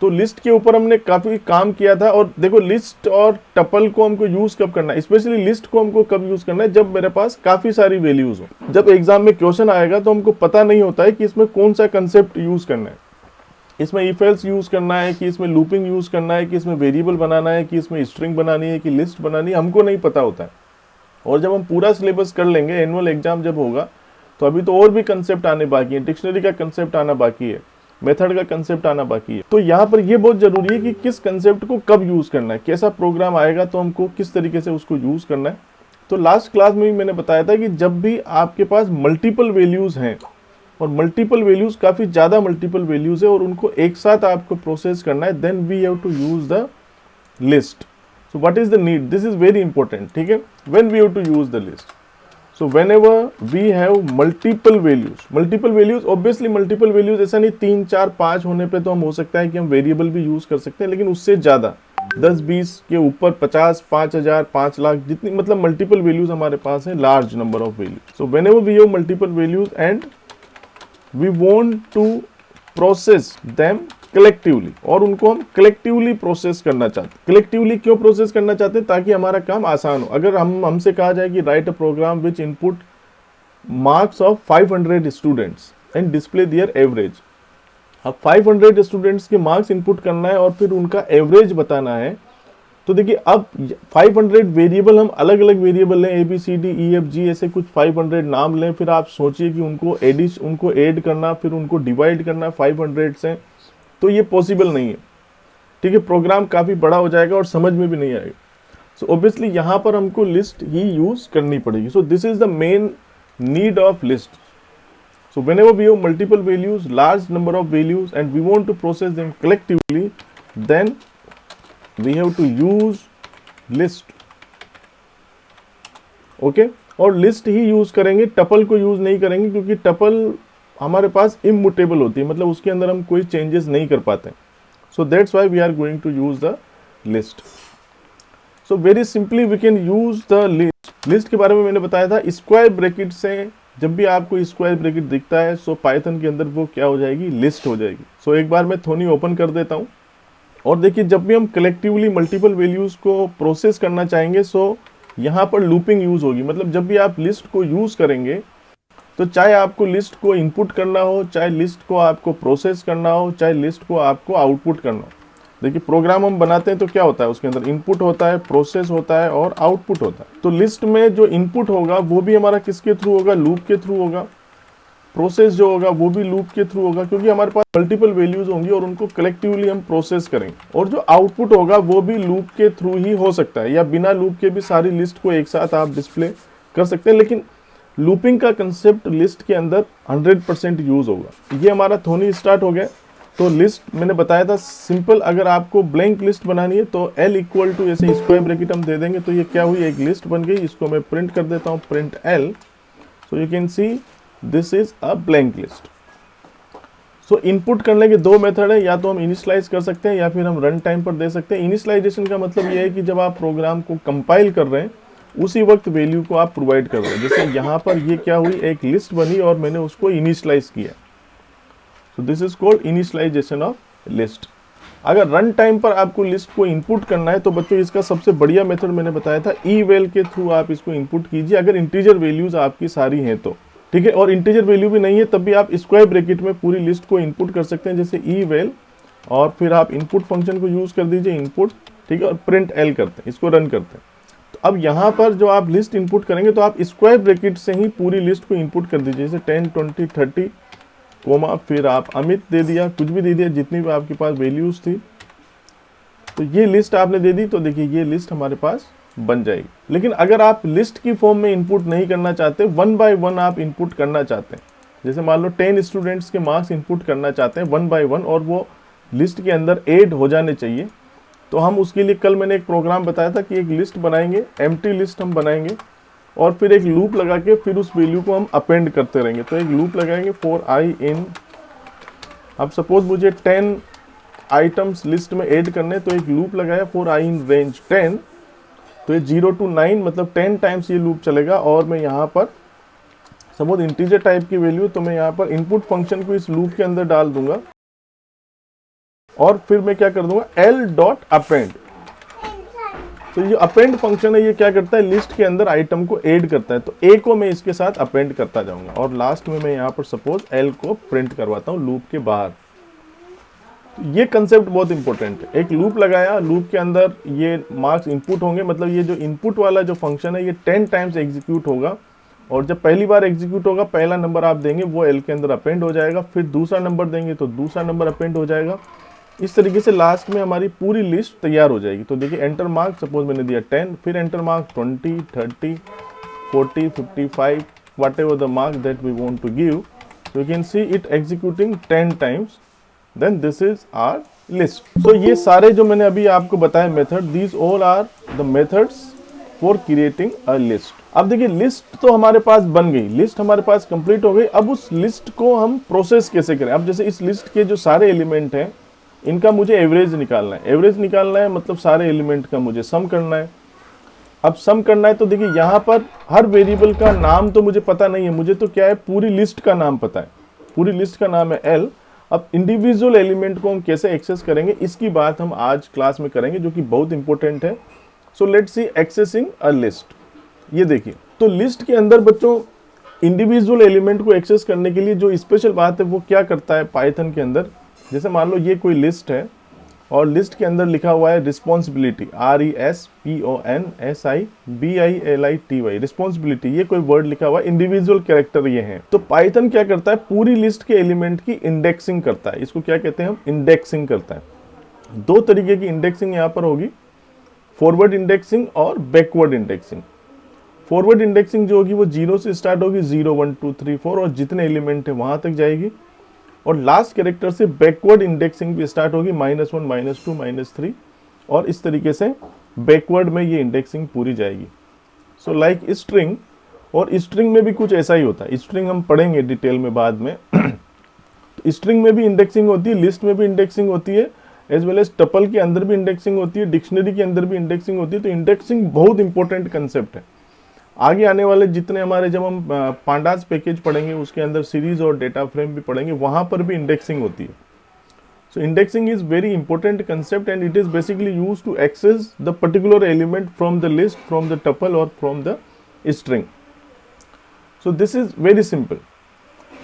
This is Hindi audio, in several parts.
तो लिस्ट के ऊपर हमने काफी काम किया था। और देखो लिस्ट और टपल को हमको यूज कब करना है, स्पेशली लिस्ट को हमको कब यूज करना है, जब मेरे पास काफी सारी वैल्यूज हो। जब एग्जाम में क्वेश्चन आएगा तो हमको पता नहीं होता है कि इसमें कौन सा कंसेप्ट यूज करना है, इसमें इफ एल्स यूज करना है कि इसमें लूपिंग यूज करना है कि इसमें वेरिएबल बनाना है कि इसमें स्ट्रिंग बनानी है कि लिस्ट बनानी है, हमको नहीं पता होता है। और जब हम पूरा सिलेबस कर लेंगे, एनुअल एग्जाम जब होगा, तो अभी तो और भी कंसेप्ट आने बाकी है, डिक्शनरी का कंसेप्ट आना बाकी है, मेथड का कंसेप्ट आना बाकी है। तो यहाँ पर ये बहुत जरूरी है कि किस कंसेप्ट को कब यूज करना है, कैसा प्रोग्राम आएगा तो हमको किस तरीके से उसको यूज करना है। तो लास्ट क्लास में भी मैंने बताया था कि जब भी आपके पास मल्टीपल वैल्यूज हैं, और मल्टीपल वैल्यूज काफी ज्यादा मल्टीपल वैल्यूज है और उनको एक साथ आपको प्रोसेस करना है, then we have to use the list. So what is the need, this is very important, ठीक है, when we have to use the list. So whenever we have multiple values, obviously multiple values ऐसा नहीं 3 4 5 होने पे तो हम हो सकता है कि हम वेरिएबल भी यूज कर सकते हैं, लेकिन उससे ज्यादा 10 20 के ऊपर 50 5000 5 लाख जितनी मतलब मल्टीपल वैल्यूज हमारे पास है, large number of values. So whenever we have multiple values and we want to process them collectively, और उनको हम कलेक्टिवली प्रोसेस करना चाहते हैं। कलेक्टिवली क्यों प्रोसेस करना चाहते हैं, ताकि हमारा काम आसान हो। अगर हमसे कहा जाए कि write a program which input marks of 500 students and display their average, अब 500 स्टूडेंट्स के मार्क्स इनपुट करना है और फिर उनका एवरेज बताना है। तो देखिए अब 500 वेरिएबल, हम अलग अलग वेरिएबल लें, a b c d e f g ऐसे कुछ 500 नाम लें, फिर आप सोचिए कि उनको ऐड करना, फिर उनको डिवाइड करना 500 से, तो ये पॉसिबल नहीं है, ठीक है। प्रोग्राम काफी बड़ा हो जाएगा और समझ में भी नहीं आएगा। सो ऑब्वियसली यहाँ पर हमको लिस्ट ही यूज करनी पड़ेगी। So this is the main need of list. So whenever we have multiple values, large number of values and we want to process them collectively, then we have to use list, okay. और लिस्ट ही यूज करेंगे, टपल को यूज नहीं करेंगे, क्योंकि टपल हमारे पास इम्यूटेबल होती है, मतलब उसके अंदर हम कोई चेंजेस नहीं कर पाते। So that's why we are going to use the list. So very simply we can use the list. List के बारे में मैंने बताया था, स्क्वायर ब्रैकेट से जब भी आपको स्क्वायर ब्रैकेट दिखता है, सो पाइथन के अंदर वो क्या हो जाएगी, लिस्ट हो जाएगी। सो एक बार मैं थोनी ओपन कर देता हूँ, और देखिए जब भी हम कलेक्टिवली मल्टीपल वैल्यूज को प्रोसेस करना चाहेंगे, सो यहाँ पर लूपिंग यूज होगी। मतलब जब भी आप लिस्ट को यूज करेंगे, तो चाहे आपको लिस्ट को इनपुट करना हो, चाहे लिस्ट को आपको प्रोसेस करना हो, चाहे लिस्ट को आपको आउटपुट करना हो। देखिए प्रोग्राम हम बनाते हैं तो क्या होता है, उसके अंदर इनपुट होता है, प्रोसेस होता है और आउटपुट होता है। तो लिस्ट में जो इनपुट होगा वो भी हमारा किसके थ्रू होगा, लूप के थ्रू होगा। प्रोसेस जो होगा वो भी लूप के थ्रू होगा, क्योंकि हमारे पास मल्टीपल वैल्यूज होंगी और उनको कलेक्टिवली हम प्रोसेस करेंगे। और जो आउटपुट होगा वो भी लूप के थ्रू ही हो सकता है, या बिना लूप के भी सारी लिस्ट को एक साथ आप डिस्प्ले कर सकते हैं। लेकिन लूपिंग का कंसेप्ट लिस्ट के अंदर 100% यूज होगा। ये हमारा थोनी स्टार्ट हो गया। तो लिस्ट मैंने बताया था सिंपल, अगर आपको ब्लैंक लिस्ट बनानी है तो L इक्वल टू ऐसे स्क्वायर ब्रैकेट हम दे देंगे, तो ये क्या हुई, एक लिस्ट बन गई। इसको मैं प्रिंट कर देता हूँ, print L। So you can see this is a blank list. So input करने के दो मेथड है, या तो हम इनिशियलाइज कर सकते हैं या फिर हम रन टाइम पर दे सकते हैं। इनिशियलाइजेशन का मतलब ये है कि जब आप प्रोग्राम को कंपाइल कर रहे हैं उसी वक्त वैल्यू को आप प्रोवाइड कर रहे हैं। जैसे यहाँ पर ये क्या हुई, एक लिस्ट बनी और मैंने उसको इनिशियलाइज किया। So this is called initialization of list. अगर रन टाइम पर आपको लिस्ट को इनपुट करना है तो बच्चों इसका सबसे बढ़िया मेथड मैंने बताया था, eval के थ्रू आप इसको इनपुट कीजिए, अगर इंटीजर वैल्यूज आपकी सारी हैं तो, ठीक है। और इंटीजर वैल्यू भी नहीं है तब भी आप स्क्वायर ब्रैकेट में पूरी लिस्ट को इनपुट कर सकते हैं, जैसे eval, और फिर आप इनपुट फंक्शन को यूज कर दीजिए, इनपुट, ठीक है, और प्रिंट L करते हैं, इसको रन करते हैं। तो अब यहाँ पर जो आप लिस्ट इनपुट करेंगे तो आप स्क्वायर ब्रैकेट से ही पूरी लिस्ट को इनपुट कर दीजिए, जैसे 10 20 30 कोमा, फिर आप अमित दे दिया, कुछ भी दे दिया, जितनी भी आपके पास वैल्यूज थी, तो ये लिस्ट आपने दे दी। तो देखिए ये लिस्ट हमारे पास बन जाएगी। लेकिन अगर आप लिस्ट की फॉर्म में इनपुट नहीं करना चाहते, 1 बाय 1 आप इनपुट करना चाहते हैं, जैसे मान लो 10 स्टूडेंट्स के मार्क्स इनपुट करना चाहते हैं 1 बाय 1, और वो लिस्ट के अंदर ऐड हो जाने चाहिए, तो हम उसके लिए कल मैंने एक प्रोग्राम बताया था कि एक लिस्ट बनाएंगे, एम्प्टी लिस्ट हम बनाएंगे, और फिर एक लूप लगा के फिर उस वैल्यू को हम अपेंड करते रहेंगे। तो एक लूप लगाएंगे फॉर i इन, अब सपोज मुझे 10 आइटम्स लिस्ट में ऐड करने, तो एक लूप लगाया फॉर i इन रेंज 10, तो ये 0 to 9 मतलब 10 टाइम्स ये लूप चलेगा। और मैं यहाँ पर सपोज इंटीजर टाइप की वैल्यू, तो मैं यहाँ पर इनपुट फंक्शन को इस लूप के अंदर डाल दूंगा, और फिर मैं क्या कर दूंगा एल डॉट अपेंड। तो ये अपेंड फंक्शन है, ये क्या करता है लिस्ट के अंदर आइटम को ऐड करता है। तो ए को मैं इसके साथ अपेंड करता जाऊंगा और लास्ट में मैं यहाँ पर सपोज एल को प्रिंट करवाता हूँ लूप के बाहर। तो ये कंसेप्ट बहुत इंपॉर्टेंट है। एक लूप लगाया, लूप के अंदर ये मार्क्स इनपुट होंगे, मतलब ये जो इनपुट वाला जो फंक्शन है ये 10 टाइम्स एग्जीक्यूट होगा और जब पहली बार एग्जीक्यूट होगा पहला नंबर आप देंगे वो एल के अंदर अपेंड हो जाएगा, फिर दूसरा नंबर देंगे तो दूसरा नंबर अपेंड हो जाएगा। इस तरीके से लास्ट में हमारी पूरी लिस्ट तैयार हो जाएगी। तो देखिए एंटर मार्क सपोज मैंने दिया 10, फिर enter mark 20, 30, 40, 55 whatever the mark that we want to give. So you can see it executing 10 times. Then this is our list. So ये सारे जो मैंने अभी आपको बताया method, these all are the methods for creating a list. अब देखिए लिस्ट तो हमारे पास बन गई, लिस्ट हमारे पास कंप्लीट हो गई। अब उस लिस्ट को हम प्रोसेस कैसे करें? अब जैसे इस लिस्ट के जो सारे एलिमेंट हैं इनका मुझे एवरेज निकालना है। एवरेज निकालना है मतलब सारे एलिमेंट का मुझे सम करना है। अब सम करना है तो देखिए यहाँ पर हर वेरिएबल का नाम तो मुझे पता नहीं है, मुझे तो क्या है पूरी लिस्ट का नाम पता है। पूरी लिस्ट का नाम है एल। अब इंडिविजुअल एलिमेंट को हम कैसे एक्सेस करेंगे इसकी बात हम आज क्लास में करेंगे, जो कि बहुत इंपॉर्टेंट है। So let's see accessing a list. ये देखिए तो लिस्ट के अंदर बच्चों इंडिविजुअल एलिमेंट को एक्सेस करने के लिए जो स्पेशल बात है वो क्या करता है पाइथन के अंदर, जैसे मान लो ये कोई लिस्ट है और लिस्ट के अंदर लिखा हुआ है रिस्पॉन्सिबिलिटी, RESPONSIBILITY, रिस्पॉन्सिबिलिटी, ये कोई वर्ड लिखा हुआ है, इंडिविजुअल कैरेक्टर ये है। तो पाइथन क्या करता है पूरी लिस्ट के एलिमेंट की इंडेक्सिंग करता है। इसको क्या कहते हैं हम? इंडेक्सिंग करता है। दो तरीके की इंडेक्सिंग यहाँ पर होगी, फॉरवर्ड इंडेक्सिंग और बैकवर्ड इंडेक्सिंग। फॉरवर्ड इंडेक्सिंग जो होगी वो 0 से स्टार्ट होगी, 0 1 2 3 4 और जितने एलिमेंट है वहां तक जाएगी। और लास्ट कैरेक्टर से बैकवर्ड इंडेक्सिंग भी स्टार्ट होगी, -1 -2 -3 और इस तरीके से बैकवर्ड में ये इंडेक्सिंग पूरी जाएगी। सो लाइक स्ट्रिंग, और स्ट्रिंग में भी कुछ ऐसा ही होता है। स्ट्रिंग हम पढ़ेंगे डिटेल में बाद में। तो स्ट्रिंग में भी इंडेक्सिंग होती है, लिस्ट में भी इंडेक्सिंग होती है, एज वेल एज टपल के अंदर भी इंडेक्सिंग होती है, डिक्शनरी के अंदर भी इंडेक्सिंग होती है। तो इंडेक्सिंग बहुत इंपॉर्टेंट कंसेप्ट है। आगे आने वाले जितने हमारे जब हम पांडास पैकेज पढ़ेंगे उसके अंदर सीरीज और डेटा फ्रेम भी पढ़ेंगे, वहां पर भी इंडेक्सिंग होती है। So indexing is very important concept and it is basically used to access the particular element from the list, from the tuple और from the string. So this is very simple.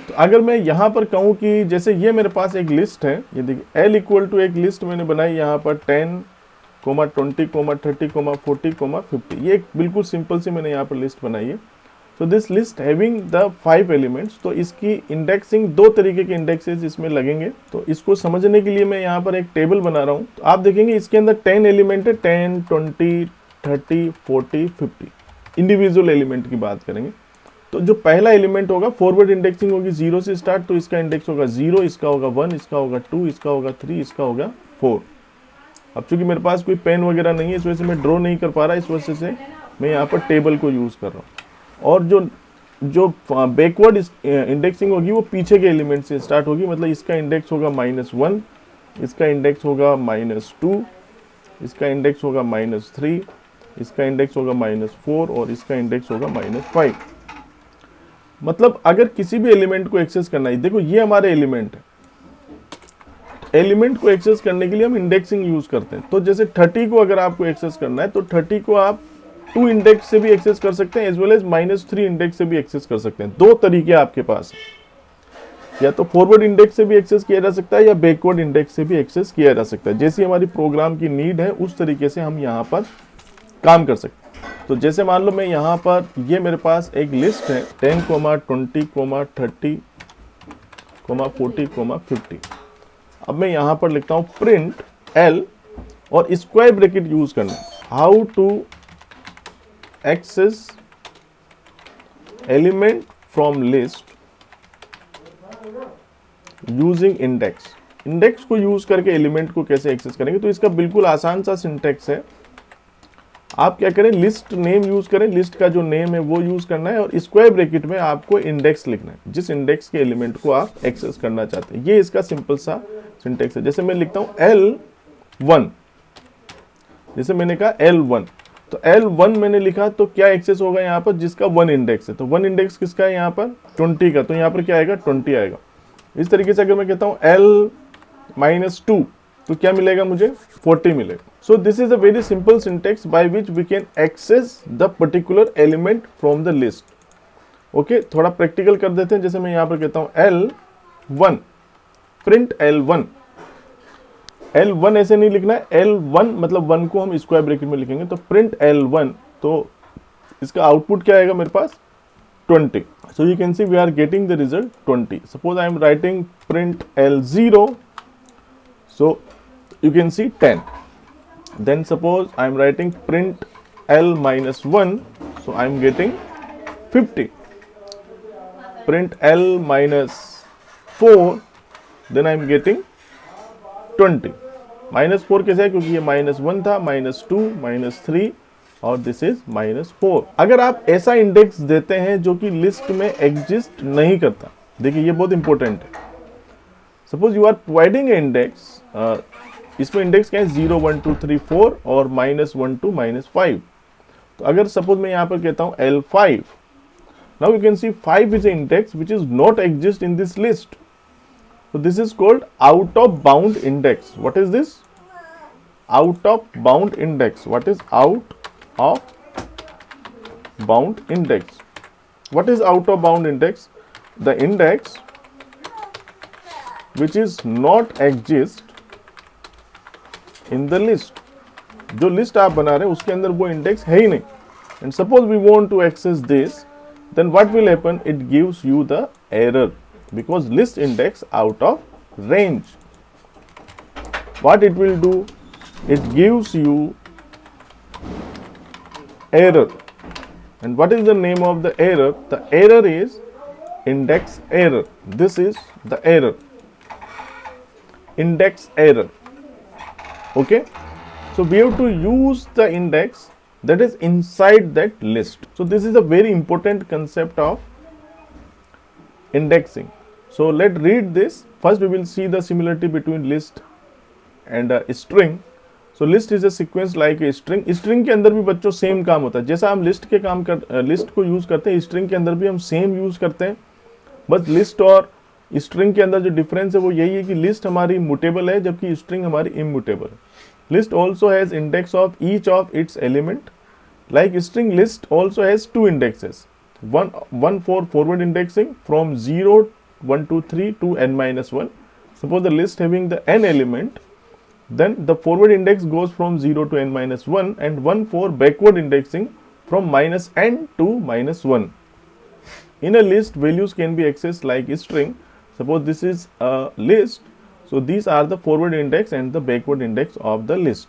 तो अगर मैं यहाँ पर कहूँ कि जैसे ये मेरे पास एक लिस्ट है, ये देखिए एल इक्वल टू एक लिस्ट मैंने बनाई यहाँ पर 10, 20, 30, 40, 50, ये एक बिल्कुल सिंपल सी मैंने यहाँ पर लिस्ट बनाई है। So this list having the 5 elements. तो इसकी इंडेक्सिंग दो तरीके के इंडेक्सेस इसमें लगेंगे। तो इसको समझने के लिए मैं यहाँ पर एक टेबल बना रहा हूँ। तो आप देखेंगे इसके अंदर 10 एलिमेंट है, 10, 20, 30, 40, 50 इंडिविजुअल एलिमेंट की बात करेंगे। तो जो पहला एलिमेंट होगा फॉरवर्ड इंडेक्सिंग होगी 0 से स्टार्ट, तो इसका इंडेक्स होगा 0, इसका होगा 1, इसका होगा 2, इसका होगा 3, इसका होगा 4। अब चूंकि मेरे पास कोई पेन वगैरह नहीं है इस वजह से मैं ड्रॉ नहीं कर पा रहा, इस वजह से मैं यहाँ पर टेबल को यूज़ कर रहा हूँ। और जो बैकवर्ड इंडेक्सिंग होगी वो पीछे के एलिमेंट से स्टार्ट होगी, मतलब इसका इंडेक्स होगा -1, इसका इंडेक्स होगा -2, इसका इंडेक्स होगा -3, इसका इंडेक्स होगा -4 और इसका इंडेक्स होगा -5। मतलब अगर किसी भी एलिमेंट को एक्सेस करना है, देखो ये हमारे एलिमेंट है, एलिमेंट को एक्सेस करने के लिए हम इंडेक्सिंग यूज करते हैं। तो जैसे 30 को अगर आपको एक्सेस करना है तो 30 को आप 2 इंडेक्स से भी एक्सेस कर सकते हैं एज वेल एज -3 इंडेक्स से भी एक्सेस कर सकते हैं। दो तरीके आपके पास, या तो फॉरवर्ड इंडेक्स से भी एक्सेस किया जा सकता है या बैकवर्ड इंडेक्स से भी एक्सेस किया जा सकता है। जैसी हमारी प्रोग्राम की नीड है उस तरीके से हम यहाँ पर काम कर सकते हैं। तो जैसे मान लो मैं यहाँ पर, ये मेरे पास एक लिस्ट है 10, 20, 30, 40, 50। अब मैं यहाँ पर लिखता हूँ प्रिंट एल और स्क्वायर ब्रैकेट यूज करना, how to access element from list using index. Index को यूज करके एलिमेंट को कैसे एक्सेस करेंगे, तो इसका बिल्कुल आसान सा सिंटेक्स है। आप क्या करें, लिस्ट नेम यूज करें, लिस्ट का जो नेम है वो यूज करना है और स्क्वायर ब्रैकेट में आपको इंडेक्स लिखना है, जिस इंडेक्स के एलिमेंट को आप एक्सेस करना चाहते हैं। ये इसका सिंपल सा सिंटेक्स है। जैसे मैं लिखता हूं L1, जैसे मैंने कहा L1, तो L1 मैंने लिखा तो क्या एक्सेस होगा यहाँ पर, जिसका 1 इंडेक्स है। तो 1 इंडेक्स किसका है यहाँ पर, 20 का, तो यहाँ पर क्या आएगा 20 आएगा। इस तरीके से अगर मैं कहता हूँ L-2, तो क्या मिलेगा मुझे 40 मिलेगा. So this is a very simple syntax by which we can access the particular element from the list. Okay, थोड़ा प्रैक्टिकल कर देते हैं. जैसे मैं यहाँ पर कहता हूँ L1, प्रिंट L1. L1 ऐसे नहीं लिखना है, L1 मतलब 1 को हम स्क्वायर ब्रैकेट में लिखेंगे. तो प्रिंट L1, तो इसका आउटपुट क्या आएगा मेरे पास 20. So you can see we are getting the result 20. Suppose I am writing print L0, so you can see 10. Then suppose I am writing print L minus 1, so I am getting 50. Print L minus 4, then I am getting 20. Minus 4 कैसे है, क्योंकि ये -1 था, -2, -3 और दिस इज -4. अगर आप ऐसा इंडेक्स देते हैं जो कि लिस्ट में एग्जिस्ट नहीं करता, देखिए ये बहुत इंपॉर्टेंट है. Suppose you are providing a index, इसमें इंडेक्स क्या है 0, 1, 2, 3, 4 और -1 to -5. तो अगर सपोज मैं यहाँ पर कहता हूँ L5, now you can see 5 is a index which is not exist in this list. So this is called out of bound index. What is this? Out of bound index. What is out of bound index? What is out of bound index? The index which is not exist in the list. जो लिस्ट आप बना रहे हैं उसके अंदर वो इंडेक्स है ही नहीं. And suppose we want to access this, then what will happen? It gives you the error. Because list index out of range. What it will do? It gives you error. And what is the name of the error? The error is index error. This is the error. Index error. Okay? So we have to use the index that is inside that list. So this is a very important concept of indexing. So let's read this. First we will see the similarity between list and a string. So list is a sequence like a string. String के अंदर भी बच्चों सेम काम होता है. जैसा हम लिस्ट के काम कर लिस्ट को यूज करते हैं, स्ट्रिंग के अंदर भी हम सेम यूज करते हैं. बस लिस्ट और स्ट्रिंग के अंदर जो डिफरेंस है वो यही है कि लिस्ट हमारी मुटेबल है जबकि स्ट्रिंग हमारी इम्यूटेबल है. List also has index of each of its element. Like string list also has 2 indexes. One for forward indexing from 0, 1, 2, 3 to n-1. Suppose the list having the n element, then the forward index goes from 0 to n-1, and 1 for backward indexing from -n to -1. In a list, values can be accessed like a string. Suppose this is a list, so these are the forward index and the backward index of the list.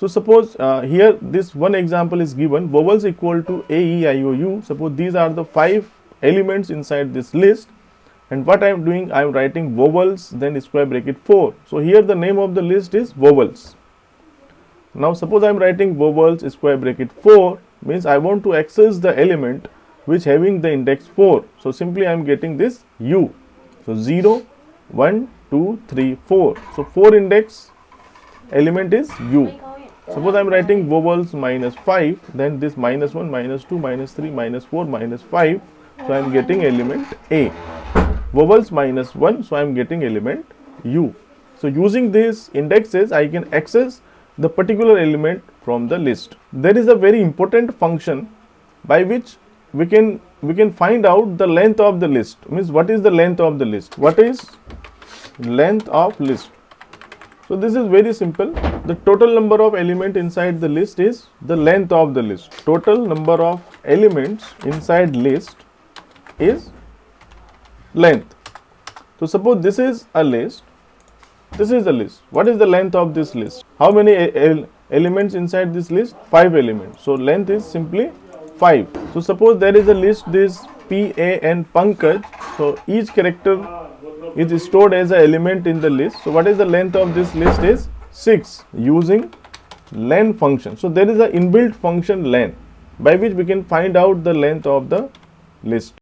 So suppose here this one example is given, vowels equal to A, E, I, O, U. Suppose these are the 5 elements inside this list, and what I am doing, I am writing vowels, then square bracket 4. So here the name of the list is vowels. Now suppose I am writing vowels square bracket 4, means I want to access the element which having the index 4. So simply I am getting this U. So 0, 1, 2, 3, 4. So 4 index element is U. Suppose I am writing vowels -5, then this -1, -2, -3, -4, -5. So I am getting element A. Vowels -1, so I am getting element U. So using these indexes, I can access the particular element from the list. There is a very important function by which we can find out the length of the list. Means what is the length of the list? What is length of list? So this is very simple. The total number of elements inside the list is the length of the list. Total number of elements inside list is length. So suppose this is a list. This is the list. What is the length of this list? How many elements inside this list? 5 elements. So length is simply 5. So suppose there is a list, this P, A, and Pankaj. So each character is stored as an element in the list. So what is the length of this list is 6 using len function. So there is an inbuilt function len by which we can find out the length of the list.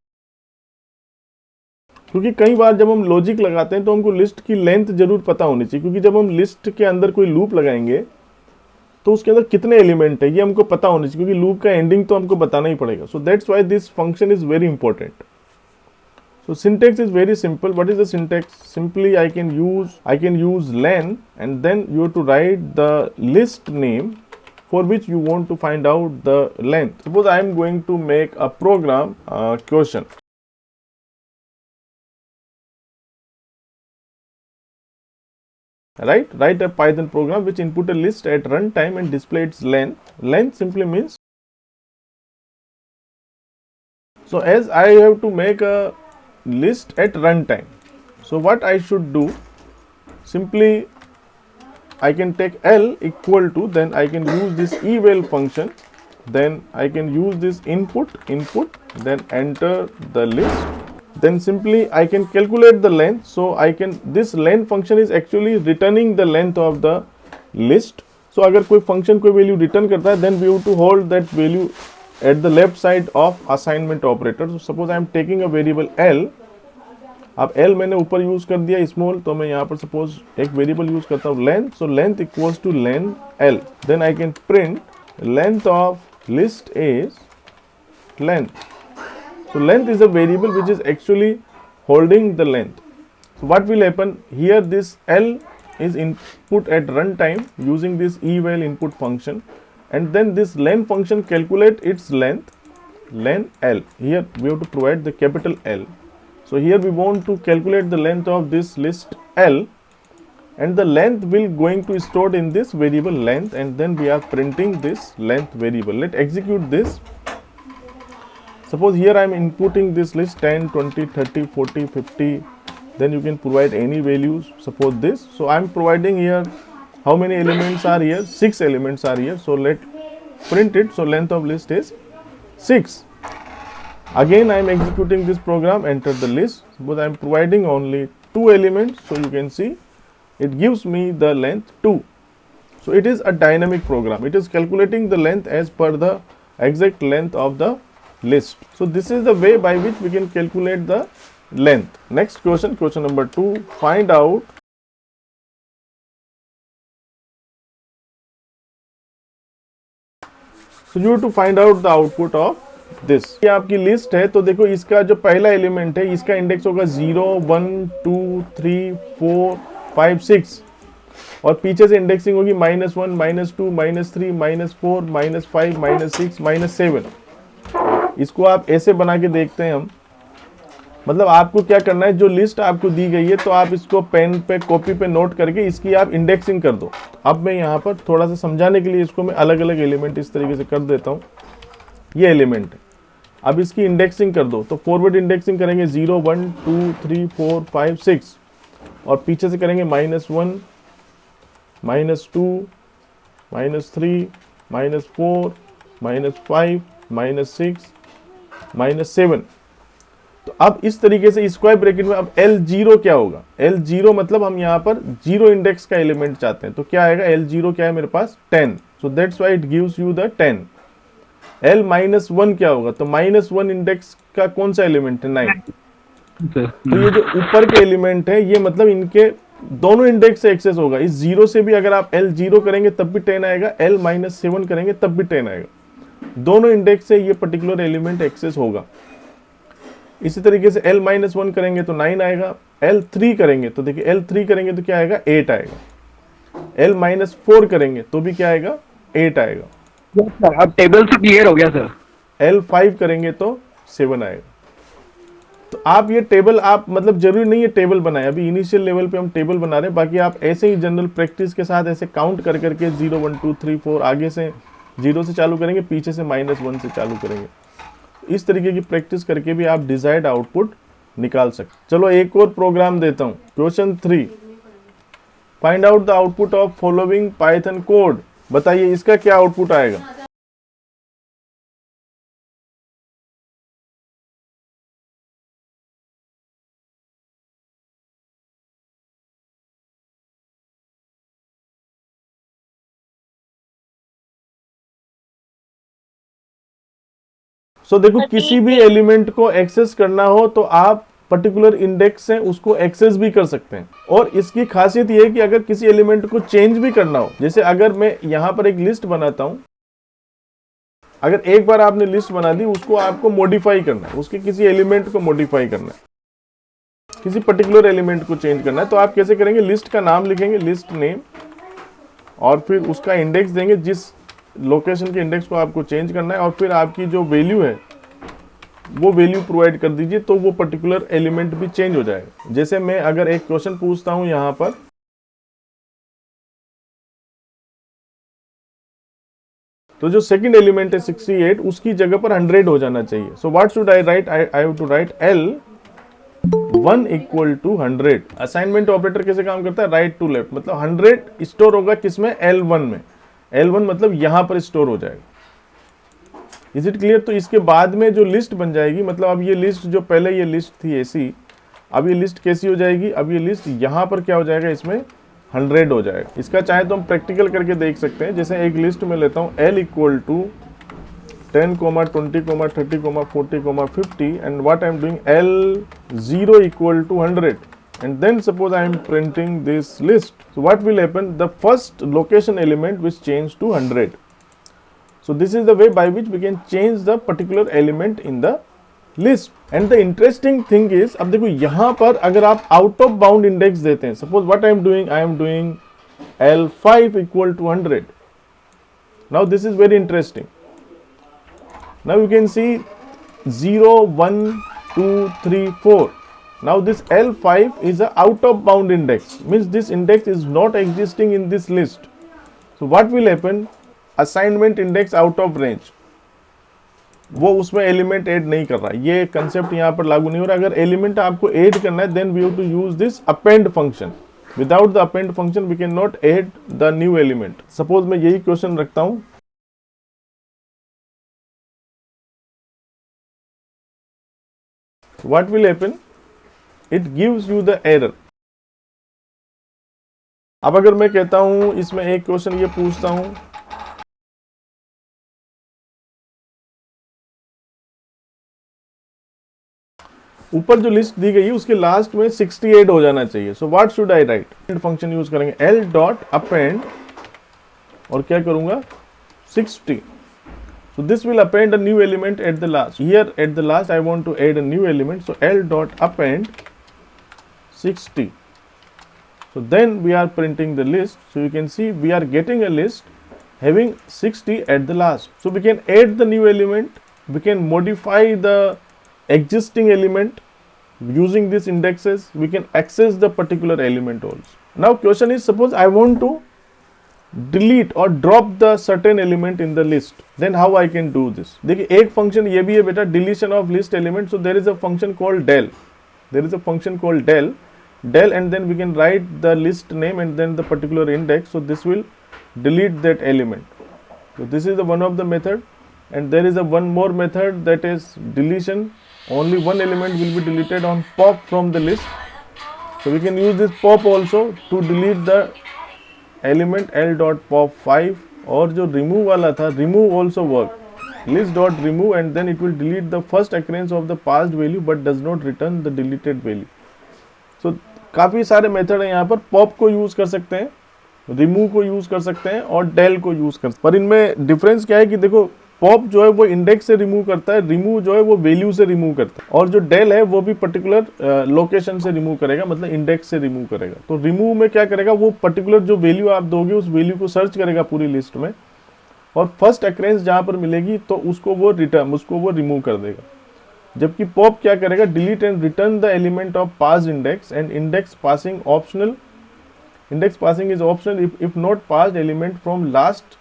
क्योंकि कई बार जब हम लॉजिक लगाते हैं तो हमको लिस्ट की लेंथ जरूर पता होनी चाहिए, क्योंकि जब हम लिस्ट के अंदर कोई लूप लगाएंगे तो उसके अंदर कितने एलिमेंट है ये हमको पता होना चाहिए, क्योंकि लूप का एंडिंग तो हमको बताना ही पड़ेगा. सो that's why this function is very important. So syntax is very simple. What is the syntax? Simply I can use len, and then you have to write the list name for which you want to find out the length. Suppose I am going to make a program question. Write a Python program which input a list at runtime and display its length. Length simply means, so as I have to make a list at runtime, so what I should do, simply I can take L equal to, then I can use this eval function, then I can use this input, then enter the list, then simply I can calculate the length. So I can, this length function is actually returning the length of the list. So अगर कोई function कोई value return करता है, then we have to hold that value at the left side of assignment operator. So suppose I am taking a variable L. अब L मैंने ऊपर यूज कर दिया स्मॉल, तो मैं यहाँ पर सपोज एक वेरिएबल यूज करता हूँ length. So length equals to len L. Then I can print length of list is length. So length is a variable which is actually holding the length. So what will happen here, this L is input at runtime using this eval input function, and then this len function calculate its length, len L. Here we have to provide the capital L. So here we want to calculate the length of this list L, and the length will going to stored in this variable length, and then we are printing this length variable. Let's execute this. Suppose here I am inputting this list 10, 20, 30, 40, 50, then you can provide any values, suppose this. So I am providing here, how many elements are here? 6 elements are here. So let print it. So length of list is 6. Again I am executing this program, enter the list. Suppose I am providing only 2 elements. So you can see it gives me the length 2. So it is a dynamic program. It is calculating the length as per the exact length of the list. So this is the way by which we can calculate the length. Next question, question number 2. Find out so you have to find out the output of this. ये आपकी लिस्ट है, तो देखो इसका जो पहला एलिमेंट है इसका इंडेक्स होगा 0, 1, 2, 3, 4, 5, 6 और पीछे से इंडेक्सिंग होगी -1, -2, -3, -4, -5, -6, -7. इसको आप ऐसे बना के देखते हैं हम. मतलब आपको क्या करना है, जो लिस्ट आपको दी गई है तो आप इसको पेन पे कॉपी पे नोट करके इसकी आप इंडेक्सिंग कर दो. अब मैं यहाँ पर थोड़ा सा समझाने के लिए इसको मैं अलग अलग एलिमेंट इस तरीके से कर देता हूँ. ये एलिमेंट है, अब इसकी इंडेक्सिंग कर दो. तो फॉरवर्ड इंडेक्सिंग करेंगे 0, 1, 2, 3, 4, 5, 6 और पीछे से करेंगे -1, -2, -3, -4, -5, -6, -7. तो अब इस तरीके से स्क्वायर ब्रैकेट में अब L0 क्या होगा? L0 मतलब हम यहाँ पर 0 इंडेक्स का एलिमेंट चाहते हैं, तो क्या आएगा? L0 क्या है मेरे पास? 10. सो that's why it gives you the 10. L-1 क्या होगा? तो -1 इंडेक्स का कौन सा एलिमेंट है? 9. तो ये जो ऊपर के एलिमेंट है ये मतलब इनके दोनों इंडेक्स से एक्सेस होगा. इस 0 से भी अगर आप L0 करेंगे तब भी 10 आएगा, L-7 करेंगे तब भी 10 आएगा. दोनों इंडेक्स से ये पर्टिकुलर एलिमेंट एक्सेस होगा. इसी तरीके से L-1 करेंगे तो 9 आएगा. L3 करेंगे तो देखिए L3 करेंगे तो क्या आएगा? 8 आएगा. L-4 करेंगे तो भी क्या आएगा? 8 आएगा. अब टेबल से क्लियर हो गया सर. L5 करेंगे तो 7 आएगा. तो आप ये टेबल आप मतलब जरूरी नहीं है टेबल बनाए, अभी इनिशियल लेवल पे हम टेबल बना रहे हैं. बाकी आप ऐसे ही जनरल प्रैक्टिस के साथ ऐसे काउंट कर करके 0, 1, 2, 3, 4 आगे से 0 से चालू करेंगे, पीछे से -1 से चालू करेंगे. इस तरीके की प्रैक्टिस करके भी आप डिजायर्ड आउटपुट निकाल सकते. चलो एक और प्रोग्राम देता हूं. Question 3. Find out the output of following Python code. बताइए इसका क्या आउटपुट आएगा? देखो किसी भी एलिमेंट को एक्सेस करना हो तो आप पर्टिकुलर इंडेक्स से उसको एक्सेस भी कर सकते हैं. और इसकी खासियत ये है कि अगर किसी एलिमेंट को चेंज भी करना हो, जैसे अगर मैं यहां पर एक लिस्ट बनाता हूं, अगर एक बार आपने लिस्ट बना दी उसको आपको मॉडिफाई करना है, उसके किसी एलिमेंट को मॉडिफाई करना है. किसी पर्टिकुलर एलिमेंट को चेंज करना है तो आप कैसे करेंगे, लिस्ट का नाम लिखेंगे, लिस्ट नेम, और फिर उसका इंडेक्स देंगे, जिस लोकेशन के इंडेक्स को आपको चेंज करना है, और फिर आपकी जो वैल्यू है वो वैल्यू प्रोवाइड कर दीजिए, तो वो पर्टिकुलर एलिमेंट भी चेंज हो जाएगा। जैसे मैं अगर एक क्वेश्चन पूछता हूं यहां पर, तो जो सेकंड एलिमेंट है 68, उसकी जगह पर 100 हो जाना चाहिए। So what should I write, I have to write L1 equal to 100। Assignment operator कैसे काम करता है, राइट टू लेफ्ट, मतलब 100 स्टोर होगा किसमें, L1 में। L1 मतलब यहां पर स्टोर हो जाएगा। Is it clear? तो इसके बाद में जो लिस्ट बन जाएगी, मतलब अब ये लिस्ट जो पहले ये लिस्ट थी ऐसी, अब ये लिस्ट कैसी हो जाएगी, अब ये लिस्ट यहां पर क्या हो जाएगा, इसमें 100 हो जाएगा। इसका चाहे तो हम प्रैक्टिकल करके देख सकते हैं। जैसे एक लिस्ट में लेता हूं L equal to 10, 20, 30, 40, 50, and what I am doing, L0 equal to 100, and then suppose I am printing this list. So what will happen, the first location element will change to 100. So this is the way by which we can change the particular element in the list. And the interesting thing is, अब देखो यहाँ पर अगर आप out of bound index देते हैं, suppose what I am doing L5 equal to 100. Now this is very interesting. Now you can see 0, 1, 2, 3, 4. Now this L5 is a out of bound index, means this index is not existing in this list. So what will happen, assignment index out of range, वो उसमें एलिमेंट ऐड नहीं कर रहा। ये कंसेप्ट यहाँ पर लागू नहीं हो रहा। अगर एलिमेंट आपको ऐड करना है, then we have to use this append function. Without the append function we can not add the new element. Suppose मैं यही क्वेश्चन रखता हूं, what will happen, it gives you the error. अब अगर मैं कहता हूं इसमें एक क्वेश्चन ये पूछता हूं, ऊपर जो लिस्ट दी गई है उसके लास्ट में 68 हो जाना चाहिए। So what should I right, function use करेंगे L डॉट अपेंड, और क्या करूंगा 60. So this will append a new element at the last. Here at the last I want to add a new element. So L dot append 60. So then we are printing the list. So you can see we are getting a list having 60 at the last. So we can add the new element. We can modify the existing element using these indexes. We can access the particular element also. Now question is, suppose I want to delete or drop the certain element in the list, then how I can do this? देखिए एक फंक्शन ये भी है बेटा, deletion of list element. So there is a function called del. There is a function called del, and then we can write the list name and then the particular index. So this will delete that element. So this is the one of the method, and there is a one more method, that is deletion. Only one element will be deleted on pop from the list. So we can use this pop also to delete the element L dot pop 5, और जो रिमूव वाला था, remove also work, list dot remove, and then it will delete the first occurrence of the past value but does not return the deleted value. So काफ़ी सारे मेथड हैं यहाँ पर। पॉप को यूज़ कर सकते हैं, रिमूव को यूज़ कर सकते हैं, और डेल को यूज़ कर सकते हैं। पर इनमें डिफरेंस क्या है कि देखो, पॉप जो है वो इंडेक्स से रिमूव करता है, रिमूव जो है वो वैल्यू से रिमूव करता है, और जो डेल है वो भी पर्टिकुलर लोकेशन से रिमूव करेगा, मतलब इंडेक्स से रिमूव करेगा। तो रिमूव में क्या करेगा, वो पर्टिकुलर जो वैल्यू आप दोगे उस वैल्यू को सर्च करेगा पूरी लिस्ट में, और फर्स्ट अकरेंस जहां पर मिलेगी तो उसको वो रिमूव कर देगा। जबकि पॉप क्या करेगा, delete and return the element of pass index, and index passing optional, index passing is optional if not passed element from last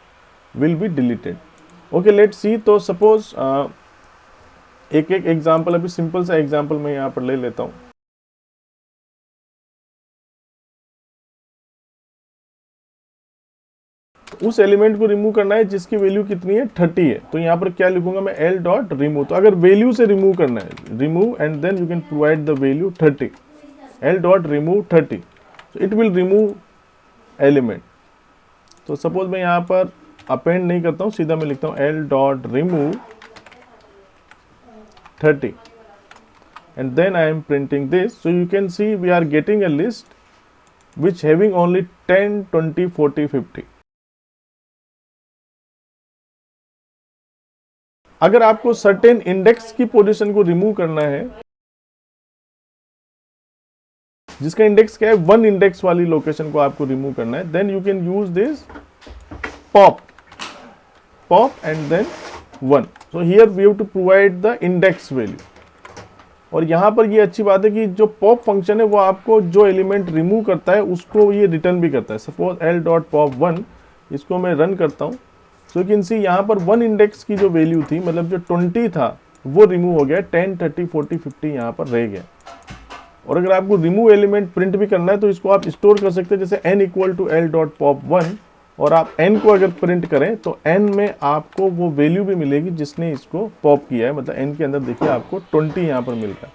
will be deleted. Okay, let's see. तो सपोज एक एग्जांपल, अभी सिंपल सा एग्जांपल मैं यहाँ पर ले लेता हूँ। उस एलिमेंट को रिमूव करना है जिसकी वैल्यू कितनी है, 30 है। तो यहाँ पर क्या लिखूंगा मैं, L डॉट रिमूव। तो अगर वैल्यू से रिमूव करना है, remove and then you can provide the value 30, L dot remove 30, so it will remove element. तो सपोज मैं यहाँ पर अपेंड नहीं करता हूँ, सीधा मैं लिखता हूँ L dot remove 30, and then I am printing this. So you can see we are getting a list which having only 10, 20, 40, 50. अगर आपको सर्टेन इंडेक्स की पोजीशन को रिमूव करना है जिसका इंडेक्स क्या है, 1 इंडेक्स वाली लोकेशन को आपको रिमूव करना है, then you can use this pop and then 1. So here we have to provide the index value. और यहाँ पर ये अच्छी बात है कि जो पॉप फंक्शन है वो आपको जो एलिमेंट रिमूव करता है उसको ये रिटर्न भी करता है. सपोज l.pop1, इसको मैं रन करता हूँ. सो यू कैन सी यहाँ पर 1 इंडेक्स की जो वैल्यू थी, मतलब जो 20 था वो रिमूव हो गया, 10, 30, 40, 50 यहाँ पर रह गया. और अगर आपको रिमूव एलिमेंट प्रिंट भी करना है तो इसको आप स्टोर कर सकते हैं, जैसे n = l.pop1, और आप n को अगर प्रिंट करें तो n में आपको वो वैल्यू भी मिलेगी जिसने इसको पॉप किया है. मतलब n के अंदर देखिए आपको 20 यहाँ पर मिल रहा है.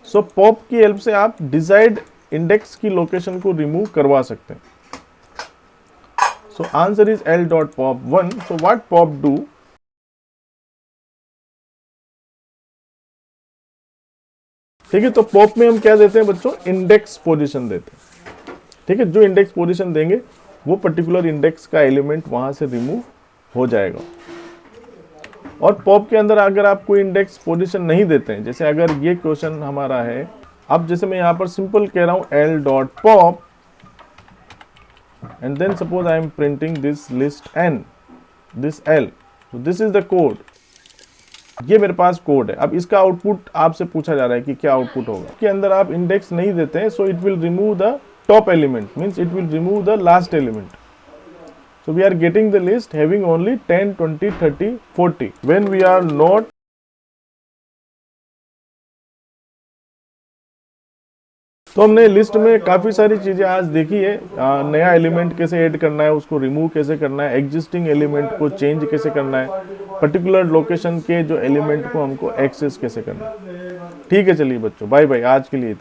सो पॉप की हेल्प से आप डिजायर्ड इंडेक्स की लोकेशन को रिमूव करवा सकते हैं. So answer is l.pop1. So what pop do, ठीक है. तो पॉप में हम क्या देते हैं बच्चों, इंडेक्स पोजीशन देते हैं. ठीक है, जो इंडेक्स पोजीशन देंगे वो पर्टिकुलर इंडेक्स का एलिमेंट वहां से रिमूव हो जाएगा. और पॉप के अंदर अगर आप कोई इंडेक्स पोजीशन नहीं देते हैं, जैसे अगर ये क्वेश्चन हमारा है, अब जैसे मैं यहाँ पर सिंपल कह रहा हूँ l.pop and then suppose I am printing this list n, this l. so this is the code. ये मेरे पास कोड है. अब इसका आउटपुट आपसे पूछा जा रहा है कि क्या आउटपुट होगा. के अंदर आप इंडेक्स नहीं देते हैं, so it will remove the top element, means it will remove the last element. So we are getting the list having only 10, 20, 30, 40. When we are not, तो हमने लिस्ट में काफ़ी सारी चीज़ें आज देखी है. नया एलिमेंट कैसे ऐड करना है, उसको रिमूव कैसे करना है, एग्जिस्टिंग एलिमेंट को चेंज कैसे करना है, पर्टिकुलर लोकेशन के जो एलिमेंट को हमको एक्सेस कैसे करना है. ठीक है, चलिए बच्चों, बाय बाय. आज के लिए इतना.